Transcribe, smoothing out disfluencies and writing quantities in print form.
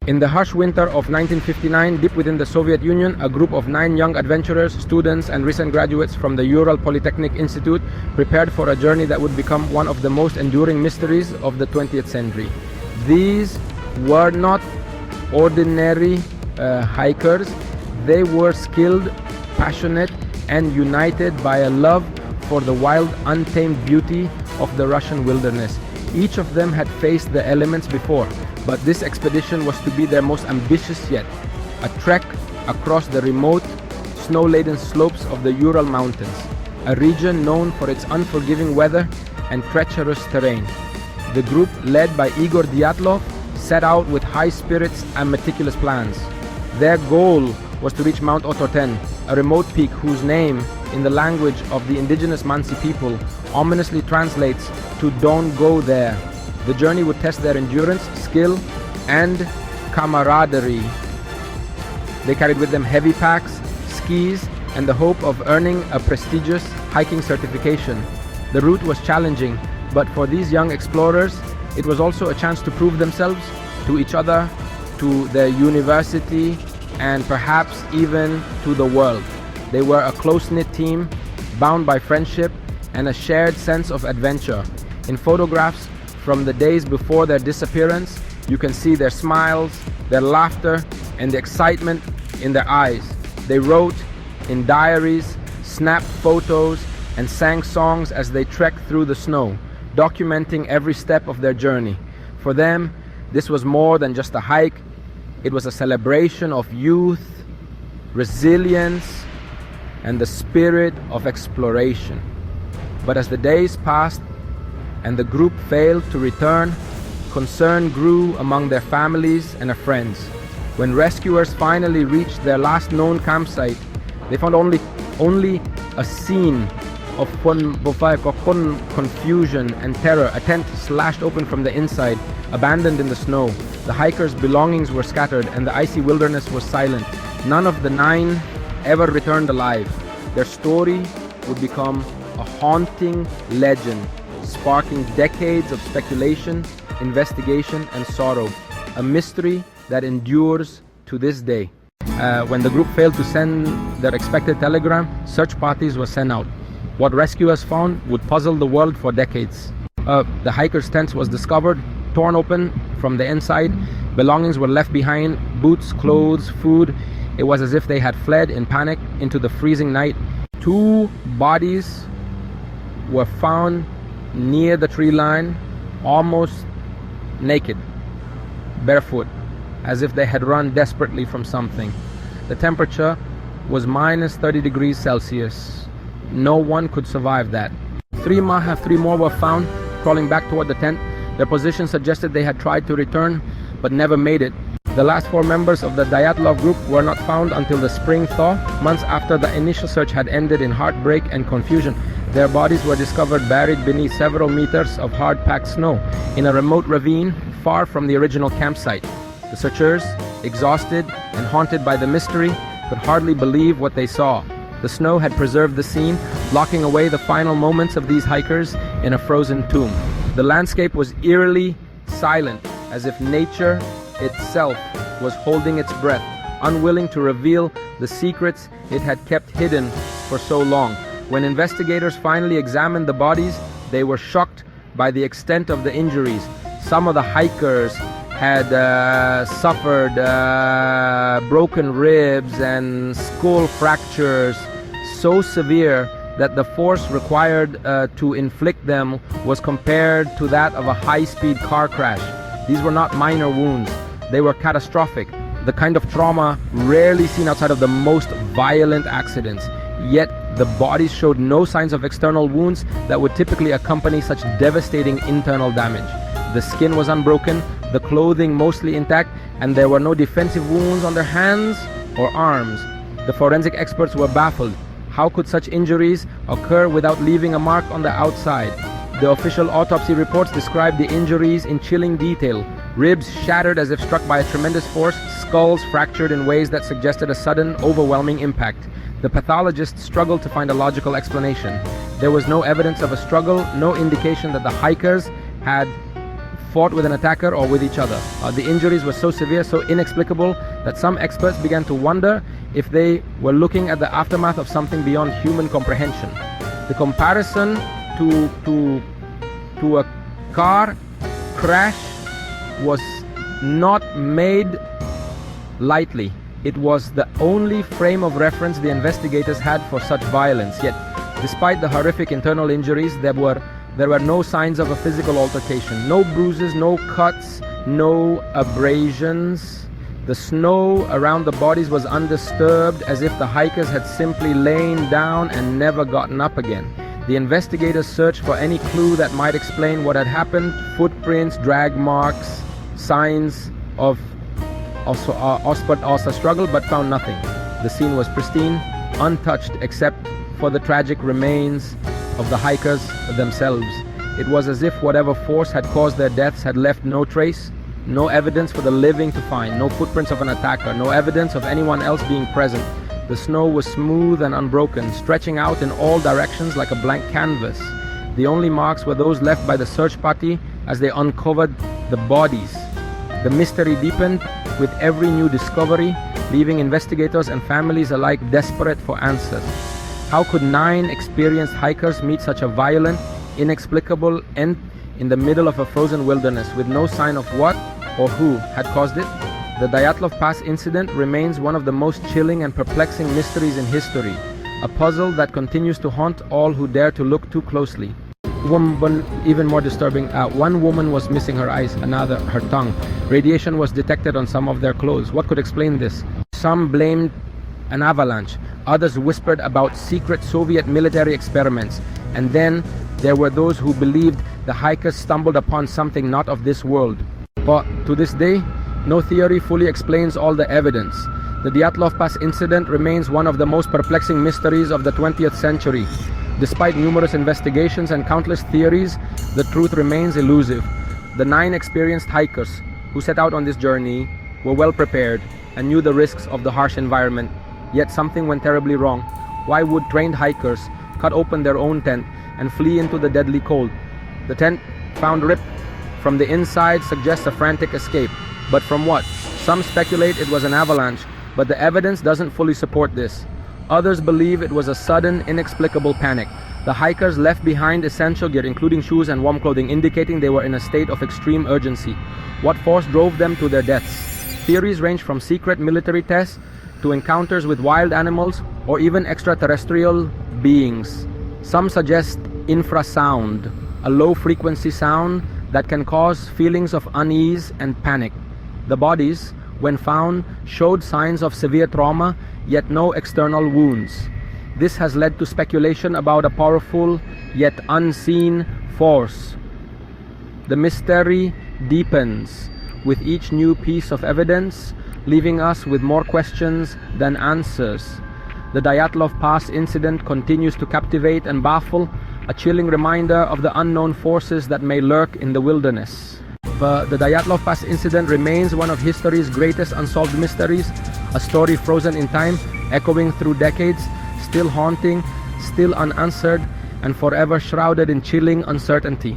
In the harsh winter of 1959, deep within the Soviet Union, a group of 9 young adventurers, students and recent graduates from the Ural Polytechnic Institute prepared for a journey that would become one of the most enduring mysteries of the 20th century. These were not ordinary hikers. They were skilled, passionate and united by a love for the wild, untamed beauty of the Russian wilderness. Each of them had faced the elements before, but this expedition was to be their most ambitious yet. A trek across the remote, snow-laden slopes of the Ural Mountains, a region known for its unforgiving weather and treacherous terrain. The group, led by Igor Dyatlov, set out with high spirits and meticulous plans. Their goal was to reach Mount Ototen, a remote peak whose name, in the language of the indigenous Mansi people, ominously translates to "don't go there." The journey would test their endurance, skill, and camaraderie. They carried with them heavy packs, skis, and the hope of earning a prestigious hiking certification. The route was challenging, but for these young explorers, it was also a chance to prove themselves to each other, to their university, and perhaps even to the world. They were a close-knit team, bound by friendship and a shared sense of adventure. In photographs from the days before their disappearance, you can see their smiles, their laughter, and the excitement in their eyes. They wrote in diaries, snapped photos, and sang songs as they trekked through the snow, documenting every step of their journey. For them, this was more than just a hike. It was a celebration of youth, resilience, and the spirit of exploration. But as the days passed and the group failed to return, concern grew among their families and their friends. When rescuers finally reached their last known campsite, they found only a scene of confusion and terror. A tent slashed open from the inside, abandoned in the snow. The hikers' belongings were scattered and the icy wilderness was silent. None of the 9 ever returned alive. Their story would become a haunting legend, sparking decades of speculation, investigation, and sorrow. A mystery that endures to this day. When the group failed to send their expected telegram, search parties were sent out. What rescuers found would puzzle the world for decades. The hikers' tent was discovered, torn open from the inside. Belongings were left behind, boots, clothes, food. It was as if they had fled in panic into the freezing night. 2 bodies were found near the tree line, almost naked, barefoot, as if they had run desperately from something. The temperature was minus 30 degrees Celsius. No one could survive that. 3 more were found crawling back toward the tent. Their position suggested they had tried to return but never made it. The last 4 members of the Dyatlov group were not found until the spring thaw, months after the initial search had ended in heartbreak and confusion. Their bodies were discovered buried beneath several meters of hard-packed snow in a remote ravine far from the original campsite. The searchers, exhausted and haunted by the mystery, could hardly believe what they saw. The snow had preserved the scene, blocking away the final moments of these hikers in a frozen tomb. The landscape was eerily silent, as if nature itself was holding its breath, unwilling to reveal the secrets it had kept hidden for so long. When investigators finally examined the bodies, they were shocked by the extent of the injuries. Some of the hikers had suffered broken ribs and skull fractures so severe that the force required to inflict them was compared to that of a high-speed car crash. These were not minor wounds. They were catastrophic, the kind of trauma rarely seen outside of the most violent accidents. Yet the bodies showed no signs of external wounds that would typically accompany such devastating internal damage. The skin was unbroken, the clothing mostly intact, and there were no defensive wounds on their hands or arms. The forensic experts were baffled. How could such injuries occur without leaving a mark on the outside? The official autopsy reports described the injuries in chilling detail. Ribs shattered as if struck by a tremendous force, skulls fractured in ways that suggested a sudden, overwhelming impact. The pathologists struggled to find a logical explanation. There was no evidence of a struggle, no indication that the hikers had fought with an attacker or with each other. The injuries were so severe, so inexplicable, that some experts began to wonder if they were looking at the aftermath of something beyond human comprehension. The comparison to a car crash was not made lightly. It was the only frame of reference the investigators had for such violence. Yet, despite the horrific internal injuries, there were no signs of a physical altercation. No bruises, no cuts, no abrasions. The snow around the bodies was undisturbed, as if the hikers had simply lain down and never gotten up again. The investigators searched for any clue that might explain what had happened: footprints, drag marks, signs of also struggle, but found nothing. The scene was pristine, untouched except for the tragic remains of the hikers themselves. It was as if whatever force had caused their deaths had left no trace, no evidence for the living to find, no footprints of an attacker, no evidence of anyone else being present. The snow was smooth and unbroken, stretching out in all directions like a blank canvas. The only marks were those left by the search party as they uncovered the bodies. The mystery deepened with every new discovery, leaving investigators and families alike desperate for answers. How could 9 experienced hikers meet such a violent, inexplicable end in the middle of a frozen wilderness with no sign of what or who had caused it? The Dyatlov Pass incident remains one of the most chilling and perplexing mysteries in history, a puzzle that continues to haunt all who dare to look too closely. Even more disturbing, one woman was missing her eyes, another her tongue. Radiation was detected on some of their clothes. What could explain this? Some blamed an avalanche, others whispered about secret Soviet military experiments, and then there were those who believed the hikers stumbled upon something not of this world. But to this day, no theory fully explains all the evidence. The Dyatlov Pass incident remains one of the most perplexing mysteries of the 20th century. Despite numerous investigations and countless theories, the truth remains elusive. The 9 experienced hikers who set out on this journey were well prepared and knew the risks of the harsh environment. Yet something went terribly wrong. Why would trained hikers cut open their own tent and flee into the deadly cold? The tent, found ripped from the inside, suggests a frantic escape. But from what? Some speculate it was an avalanche, but the evidence doesn't fully support this. Others believe it was a sudden, inexplicable panic. The hikers left behind essential gear, including shoes and warm clothing, indicating they were in a state of extreme urgency. What force drove them to their deaths? Theories range from secret military tests to encounters with wild animals or even extraterrestrial beings. Some suggest infrasound, a low-frequency sound that can cause feelings of unease and panic. The bodies, when found, showed signs of severe trauma, yet no external wounds. This has led to speculation about a powerful yet unseen force. The mystery deepens with each new piece of evidence, leaving us with more questions than answers. The Dyatlov Pass incident continues to captivate and baffle, a chilling reminder of the unknown forces that may lurk in the wilderness. But the Dyatlov Pass incident remains one of history's greatest unsolved mysteries, a story frozen in time, echoing through decades, still haunting, still unanswered, and forever shrouded in chilling uncertainty.